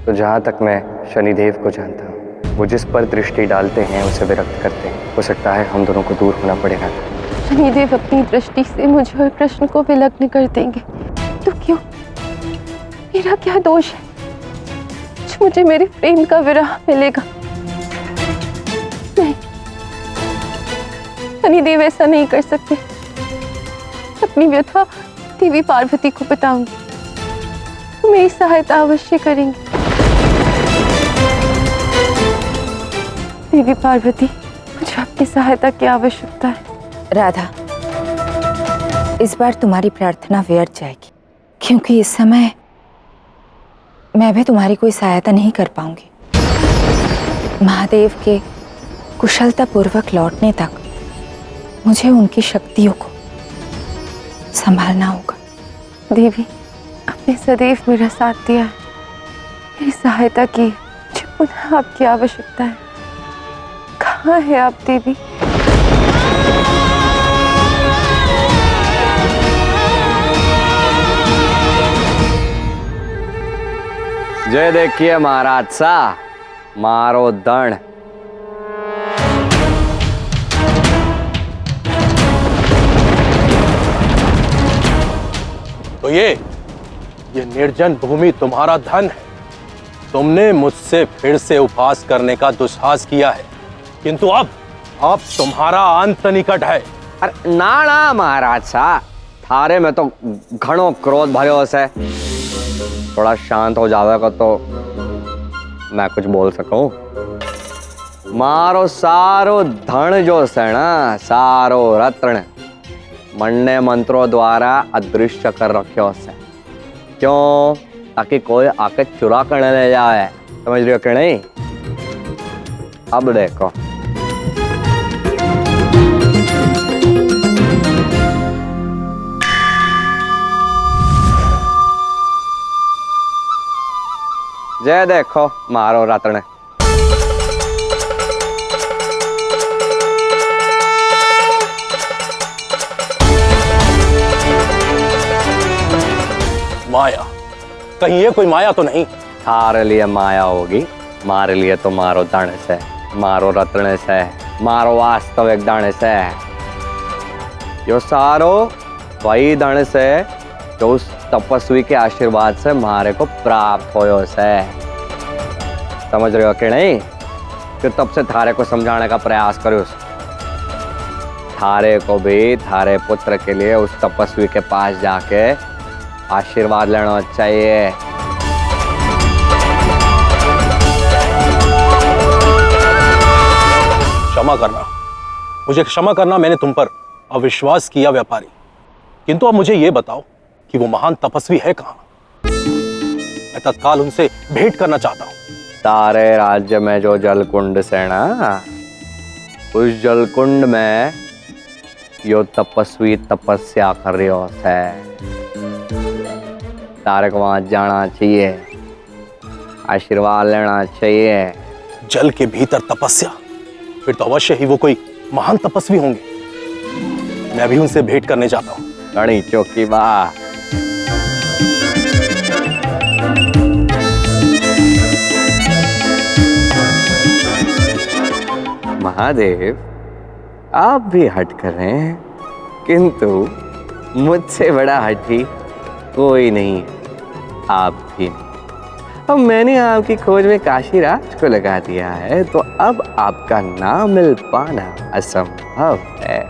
तो जहाँ तक मैं शनिदेव को जानता हूँ, वो जिस पर दृष्टि डालते हैं उसे विरक्त करते हैं। हो सकता है हम दोनों को दूर होना पड़ेगा। शनिदेव अपनी दृष्टि से मुझे और कृष्ण को विलग्न कर देंगे तो क्यों? मेरा क्या दोष है? मुझे मेरे प्रेम का विरह मिलेगा? नहीं, शनिदेव ऐसा नहीं कर सकते। अपनी व्यथा देवी पार्वती को बताऊंगी, वो मेरी सहायता अवश्य करेंगी। देवी पार्वती, मुझे आपकी सहायता की आवश्यकता है। राधा, इस बार तुम्हारी प्रार्थना व्यर्थ जाएगी, क्योंकि इस समय मैं भी तुम्हारी कोई सहायता नहीं कर पाऊंगी। महादेव के कुशलतापूर्वक लौटने तक मुझे उनकी शक्तियों को संभालना होगा। देवी, आपने सदैव मेरा साथ दिया है, मेरी सहायता की। मुझे पुनः आपकी आवश्यकता है। कहाँ है आप देवी? जय देखिए महाराज सा, मारो दण। तो ये निर्जन भूमि तुम्हारा धन है। तुमने मुझसे फिर से उपहास करने का दुस्साहस किया है, किंतु अब तुम्हारा अंत निकट है। अरे ना ना महाराज सा, थारे में तो घणो क्रोध भर्यो से। थोड़ा शांत हो जावेगा तो मैं कुछ बोल सकूं। मारो सारो धन जो से ना, सारो रत्न मन ने मंत्रों द्वारा अदृश्य कर रखो से। क्यों? ताकि कोई आके चुरा कर ले जाए। समझ रहे हो कि नहीं? अब देखो, जय देखो मारो रत्न। माया, कहीं ये कोई माया तो नहीं? थारे लिए माया होगी, मारे लिए तो मारो दाने से, मारो रत्न से, मारो वास्तविक दाने से। यो सारो वही दाने से जो उस तपस्वी के आशीर्वाद से मारे को प्राप्त होयो से। समझ रहे हो कि नहीं? फिर तब से थारे को समझाने का प्रयास करो। थारे को भी थारे पुत्र के लिए उस तपस्वी के पास जाके आशीर्वाद लेना चाहिए। क्षमा करना, मुझे क्षमा करना। मैंने तुम पर अविश्वास किया व्यापारी। किंतु अब मुझे ये बताओ कि वो महान तपस्वी है कहाँ? मैं तत्काल उनसे भेंट करना चाहता हूँ। तारे राज्य में जो जलकुंड से ना, उस जलकुंड में यो तपस्वी तपस्या कर रही हो से। तारे को वहां जाना चाहिए, आशीर्वाद लेना चाहिए। जल के भीतर तपस्या, फिर तो अवश्य ही वो कोई महान तपस्वी होंगे। मैं भी उनसे भेंट करने जाता हूँ। गणी चौकी बात। महादेव, आप भी हट कर रहे हैं, किंतु मुझसे बड़ा हठी कोई नहीं, आप भी नहीं। अब मैंने आपकी खोज में काशीराज को लगा दिया है, तो अब आपका नाम मिल पाना असंभव है।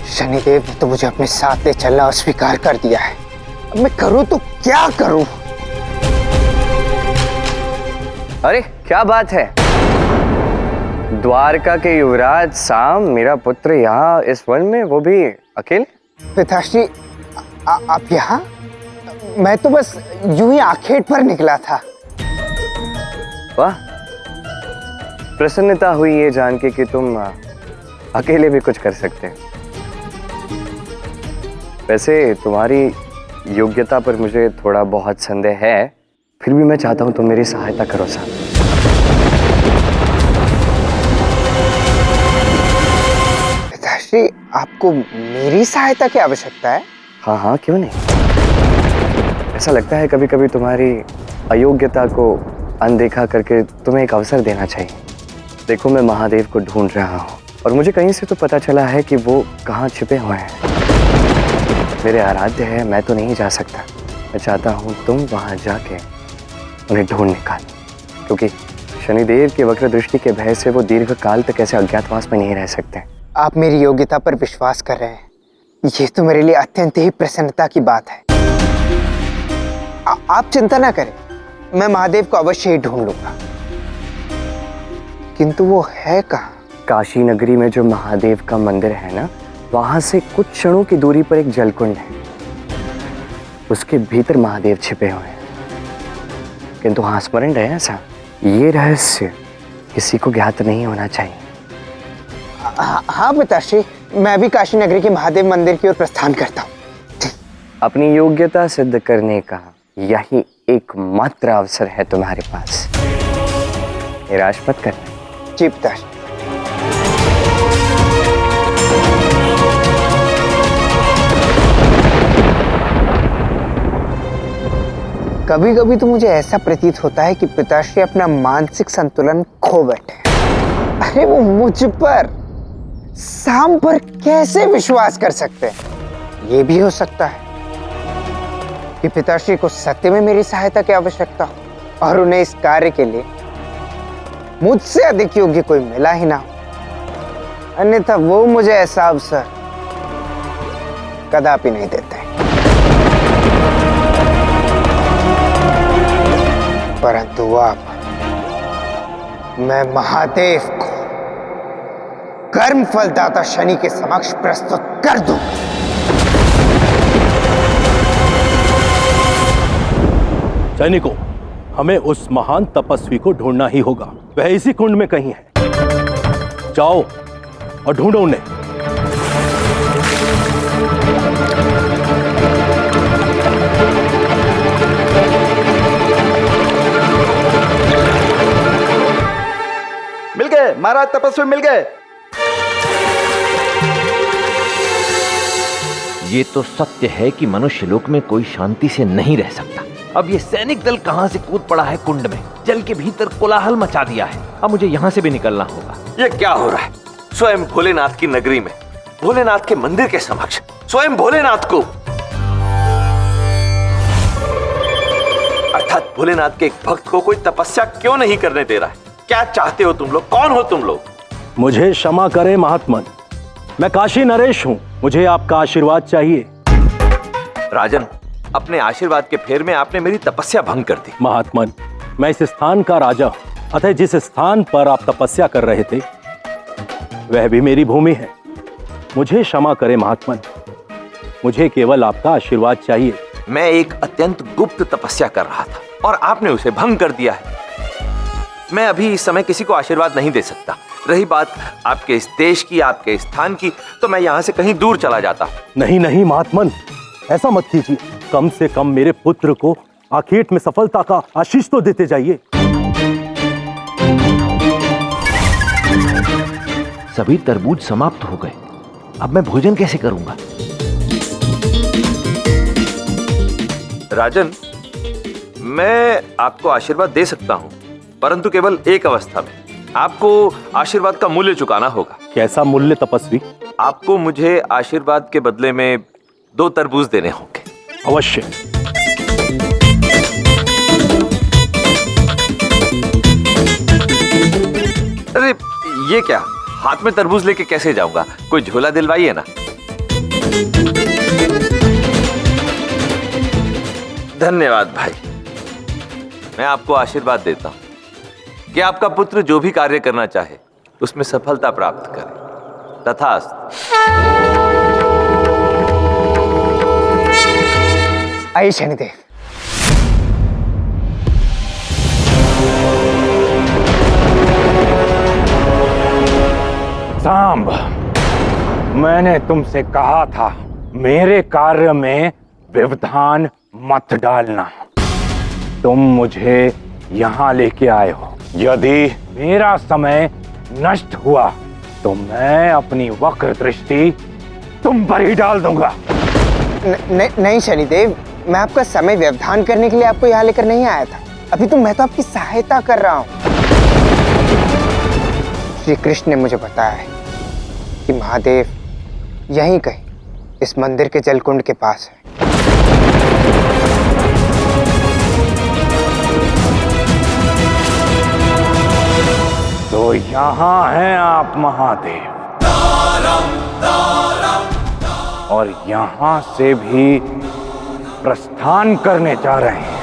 शनिदेव ने तो मुझे अपने साथ ले चलना अस्वीकार कर दिया है। अब मैं करूं तो क्या करूं? अरे क्या बात है? द्वारका के युवराज साम, मेरा पुत्र यहाँ इस वन में, वो भी अकेले? पिताश्री, आप यहाँ? मैं तो बस यूं ही आखेट पर निकला था। वाह, प्रसन्नता हुई ये जान के कि तुम अकेले भी कुछ कर सकते हैं। वैसे तुम्हारी योग्यता पर मुझे थोड़ा बहुत संदेह है, फिर भी मैं चाहता हूं तुम मेरी सहायता करो साहब। पिताश्री, आपको मेरी सहायता की आवश्यकता है? हाँ हाँ, क्यों नहीं। ऐसा लगता है कभी कभी तुम्हारी अयोग्यता को अनदेखा करके तुम्हें एक अवसर देना चाहिए। देखो, मैं महादेव को ढूंढ रहा हूँ और मुझे कहीं से तो पता चला है कि वो कहाँ छिपे हुए हैं। मेरे आराध्य है, मैं तो नहीं जा सकता। मैं चाहता हूँ तुम वहाँ जाके उन्हें ढूंढ निकालो, क्योंकि शनिदेव की वक्र दृष्टि के भय से वो दीर्घ काल तक ऐसे अज्ञातवास में नहीं रह सकते। आप मेरी योग्यता पर विश्वास कर रहे हैं, ये तो मेरे लिए अत्यंत ही प्रसन्नता की बात है। आप चिंता ना करें, मैं महादेव को अवश्य ही ढूंढ लूंगा। किंतु वो है कहाँ? काशी नगरी में जो महादेव का मंदिर है ना, वहां से कुछ क्षणों की दूरी पर एक जलकुंड है। उसके भीतर महादेव छिपे हुए हैं। किंतु हाँ, स्मरण रहे ऐसा, ये रहस्य किसी को ज्ञात नहीं होना चाहिए। हाँ पिताश्री, मैं भी काशी नगरी के महादेव मंदिर की ओर प्रस्थान करता हूँ। अपनी योग्यता सिद्ध करने का यही एकमात्र अवसर है तुम्हारे पास। निराश मत करना। जी पिताश्री। कभी कभी तो मुझे ऐसा प्रतीत होता है कि पिताश्री अपना मानसिक संतुलन खो बैठे हैं। अरे वो मुझ पर, शाम पर कैसे विश्वास कर सकते हैं? ये भी हो सकता है कि पिताश्री को सत्य में मेरी सहायता की आवश्यकता हो और उन्हें इस कार्य के लिए मुझसे अधिक योग्य कोई मिला ही ना हो। अन्यथा वो मुझे ऐसा अवसर कदापि नहीं देते। परंतु अब मैं महादेव को कर्म फलदाता शनि के समक्ष प्रस्तुत कर दूं। सैनिकों, हमें उस महान तपस्वी को ढूंढना ही होगा। वह इसी कुंड में कहीं है। जाओ और ढूंढो उन्हें। मिल गए महाराज, तपस्वी मिल गए। ये तो सत्य है कि मनुष्य लोक में कोई शांति से नहीं रह सकता। अब ये सैनिक दल कहां से कूद पड़ा है कुंड में, जल के भीतर कोलाहल मचा दिया है। अब मुझे यहां से भी निकलना होगा। ये क्या हो रहा है? स्वयं भोलेनाथ की नगरी में, भोलेनाथ के मंदिर के समक्ष, स्वयं भोलेनाथ को, अर्थात भोलेनाथ के एक भक्त को कोई तपस्या क्यों नहीं करने दे रहा है? क्या चाहते हो तुम लोग? कौन हो तुम लोग? मुझे क्षमा करें महात्मन, मैं काशी नरेश हूं। मुझे आपका आशीर्वाद चाहिए। राजन, अपने आशीर्वाद के फेर में आपने मेरी तपस्या भंग कर दी। महात्मन, मैं इस स्थान का राजा हूं, अतः जिस स्थान पर आप तपस्या कर रहे थे वह भी मेरी भूमि है। मुझे क्षमा करें महात्मन, मुझे केवल आपका आशीर्वाद चाहिए। मैं एक अत्यंत गुप्त तपस्या कर रहा था और आपने उसे भंग कर दिया है। मैं अभी इस समय किसी को आशीर्वाद नहीं दे सकता। रही बात आपके इस देश की, आपके इस स्थान की, तो मैं यहाँ से कहीं दूर चला जाता। नहीं नहीं महात्मन, ऐसा मत कीजिए। कम से कम मेरे पुत्र को आखेट में सफलता का आशीष तो देते जाइए। सभी तरबूज समाप्त हो गए। अब मैं भोजन कैसे करूंगा? राजन, मैं आपको आशीर्वाद दे सकता हूं, परंतु केवल एक अवस्था में। आपको आशीर्वाद का मूल्य चुकाना होगा। कैसा मूल्य तपस्वी? आपको मुझे आशीर्वाद के बदले में 2 तरबूज देने होंगे। अवश्य। अरे ये क्या, हाथ में तरबूज लेके कैसे जाऊंगा? कोई झोला दिलवाइए ना। धन्यवाद भाई। मैं आपको आशीर्वाद देता हूं कि आपका पुत्र जो भी कार्य करना चाहे उसमें सफलता प्राप्त करे। तथास्तु। आइए शनिदेव। सांब, मैंने तुमसे कहा था मेरे कार्य में व्यवधान मत डालना। तुम मुझे यहाँ लेके आए हो। यदि मेरा समय नष्ट हुआ तो मैं अपनी वक्र दृष्टि तुम पर ही डाल दूंगा। नहीं शनिदेव, मैं आपका समय व्यवधान करने के लिए आपको यहाँ लेकर नहीं आया था। अभी तो मैं तो आपकी सहायता कर रहा हूँ। श्री कृष्ण ने मुझे बताया है कि महादेव यहीं कहीं इस मंदिर के जलकुंड के पास है। तो यहाँ हैं आप महादेव, और यहाँ से भी प्रस्थान करने जा रहे हैं।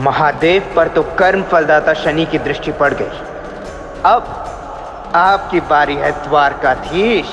महादेव पर तो कर्म फलदाता शनि की दृष्टि पड़ गई। अब आपकी बारी है द्वारकाधीश।